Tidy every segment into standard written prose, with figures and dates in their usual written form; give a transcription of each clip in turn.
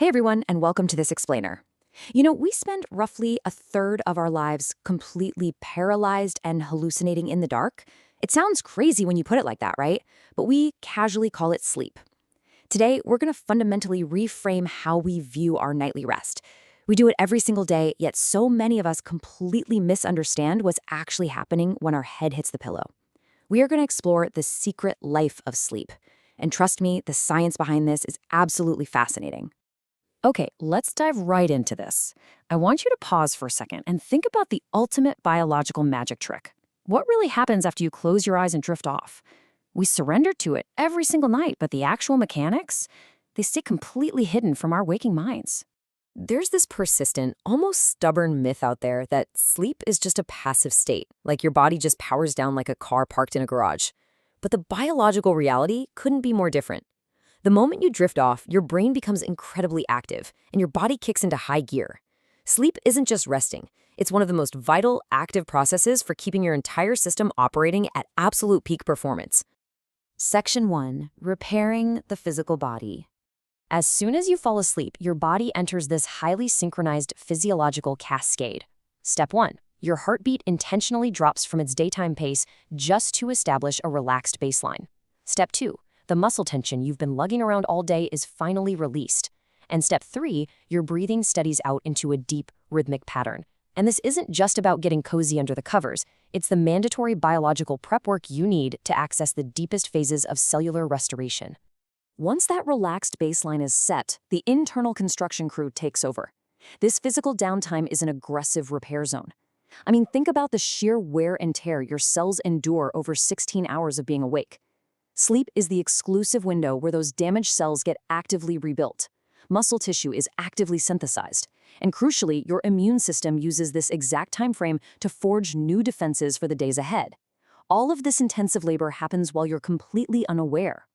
Hey everyone, and welcome to This Explainer. We spend roughly a third of our lives completely paralyzed and hallucinating in the dark. It sounds crazy when you put it like that, right? But we casually call it sleep. Today, we're going to fundamentally reframe how we view our nightly rest. We do it every single day, yet so many of us completely misunderstand what's actually happening when our head hits the pillow. We are going to explore the secret life of sleep. And trust me, the science behind this is absolutely fascinating. Okay, let's dive right into this. I want you to pause for a second and think about the ultimate biological magic trick. What really happens after you close your eyes and drift off? We surrender to it every single night, but the actual mechanics, they stay completely hidden from our waking minds. There's this persistent, almost stubborn myth out there that sleep is just a passive state, like your body just powers down like a car parked in a garage. But the biological reality couldn't be more different. The moment you drift off, your brain becomes incredibly active, and your body kicks into high gear. Sleep isn't just resting. It's one of the most vital, active processes for keeping your entire system operating at absolute peak performance. Section 1. Repairing the physical body. As soon as you fall asleep, your body enters this highly synchronized physiological cascade. Step 1. Your heartbeat intentionally drops from its daytime pace just to establish a relaxed baseline. Step 2. The muscle tension you've been lugging around all day is finally released. And step 3, your breathing steadies out into a deep, rhythmic pattern. And this isn't just about getting cozy under the covers. It's the mandatory biological prep work you need to access the deepest phases of cellular restoration. Once that relaxed baseline is set, the internal construction crew takes over. This physical downtime is an aggressive repair zone. Think about the sheer wear and tear your cells endure over 16 hours of being awake. Sleep is the exclusive window where those damaged cells get actively rebuilt. Muscle tissue is actively synthesized. And crucially, your immune system uses this exact time frame to forge new defenses for the days ahead. All of this intensive labor happens while you're completely unaware.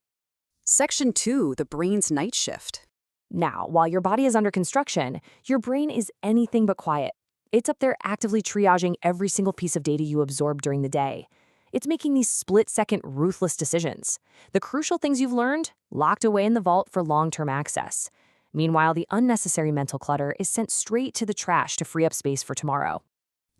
Section 2, the brain's night shift. Now, while your body is under construction, your brain is anything but quiet. It's up there actively triaging every single piece of data you absorb during the day. It's making these split-second, ruthless decisions. The crucial things you've learned, locked away in the vault for long-term access. Meanwhile, the unnecessary mental clutter is sent straight to the trash to free up space for tomorrow.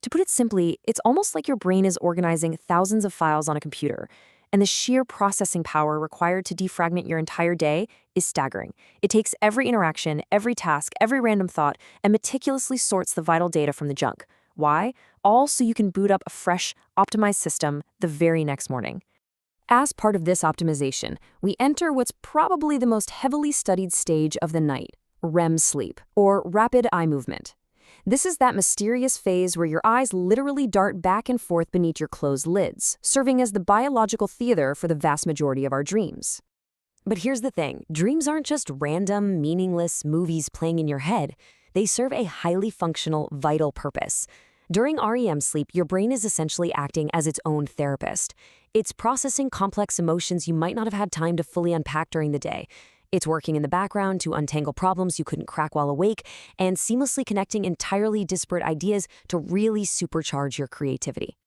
To put it simply, it's almost like your brain is organizing thousands of files on a computer, and the sheer processing power required to defragment your entire day is staggering. It takes every interaction, every task, every random thought, and meticulously sorts the vital data from the junk. Why? All so you can boot up a fresh, optimized system the very next morning. As part of this optimization, we enter what's probably the most heavily studied stage of the night, REM sleep, or rapid eye movement. This is that mysterious phase where your eyes literally dart back and forth beneath your closed lids, serving as the biological theater for the vast majority of our dreams. But here's the thing, dreams aren't just random, meaningless movies playing in your head. They serve a highly functional, vital purpose. During REM sleep, your brain is essentially acting as its own therapist. It's processing complex emotions you might not have had time to fully unpack during the day. It's working in the background to untangle problems you couldn't crack while awake, and seamlessly connecting entirely disparate ideas to really supercharge your creativity.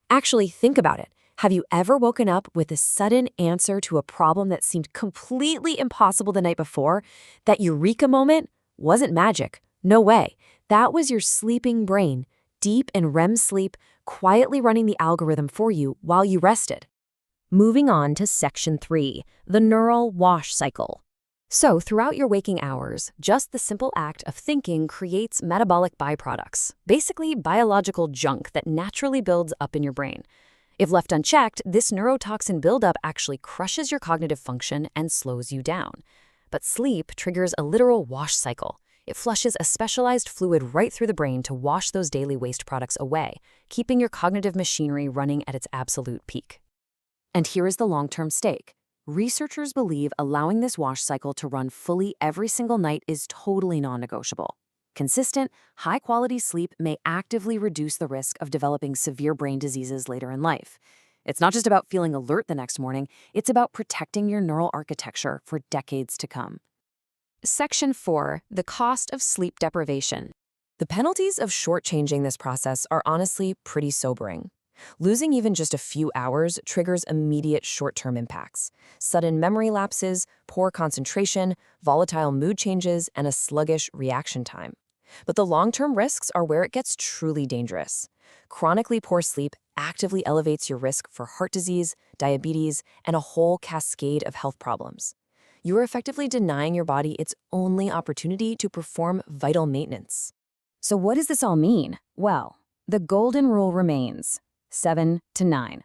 Actually, think about it. Have you ever woken up with a sudden answer to a problem that seemed completely impossible the night before? That eureka moment wasn't magic. No way. That was your sleeping brain, deep in REM sleep, quietly running the algorithm for you while you rested. Moving on to Section 3, the neural wash cycle. So, throughout your waking hours, just the simple act of thinking creates metabolic byproducts, basically biological junk that naturally builds up in your brain. If left unchecked, this neurotoxin buildup actually crushes your cognitive function and slows you down. But sleep triggers a literal wash cycle. It flushes a specialized fluid right through the brain to wash those daily waste products away, keeping your cognitive machinery running at its absolute peak. And here is the long-term stake. Researchers believe allowing this wash cycle to run fully every single night is totally non-negotiable. Consistent, high-quality sleep may actively reduce the risk of developing severe brain diseases later in life. It's not just about feeling alert the next morning, it's about protecting your neural architecture for decades to come. Section 4, the cost of sleep deprivation. The penalties of shortchanging this process are honestly pretty sobering. Losing even just a few hours triggers immediate short-term impacts: sudden memory lapses, poor concentration, volatile mood changes, and a sluggish reaction time. But the long-term risks are where it gets truly dangerous. Chronically poor sleep actively elevates your risk for heart disease, diabetes, and a whole cascade of health problems. You are effectively denying your body its only opportunity to perform vital maintenance. So what does this all mean? Well, the golden rule remains: 7 to 9.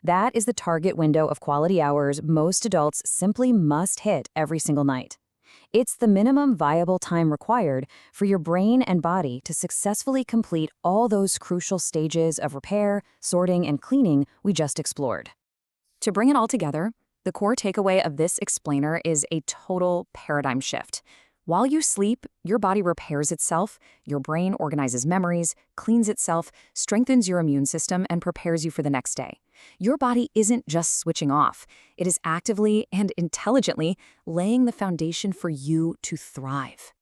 That is the target window of quality hours most adults simply must hit every single night. It's the minimum viable time required for your brain and body to successfully complete all those crucial stages of repair, sorting, and cleaning we just explored. To bring it all together, the core takeaway of this explainer is a total paradigm shift. While you sleep, your body repairs itself, your brain organizes memories, cleans itself, strengthens your immune system, and prepares you for the next day. Your body isn't just switching off. It is actively and intelligently laying the foundation for you to thrive.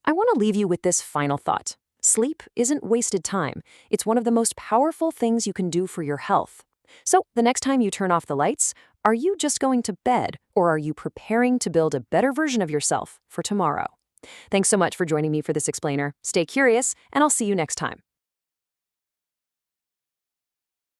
I want to leave you with this final thought. Sleep isn't wasted time. It's one of the most powerful things you can do for your health. So, the next time you turn off the lights, are you just going to bed, or are you preparing to build a better version of yourself for tomorrow? Thanks so much for joining me for this explainer. Stay curious, and I'll see you next time.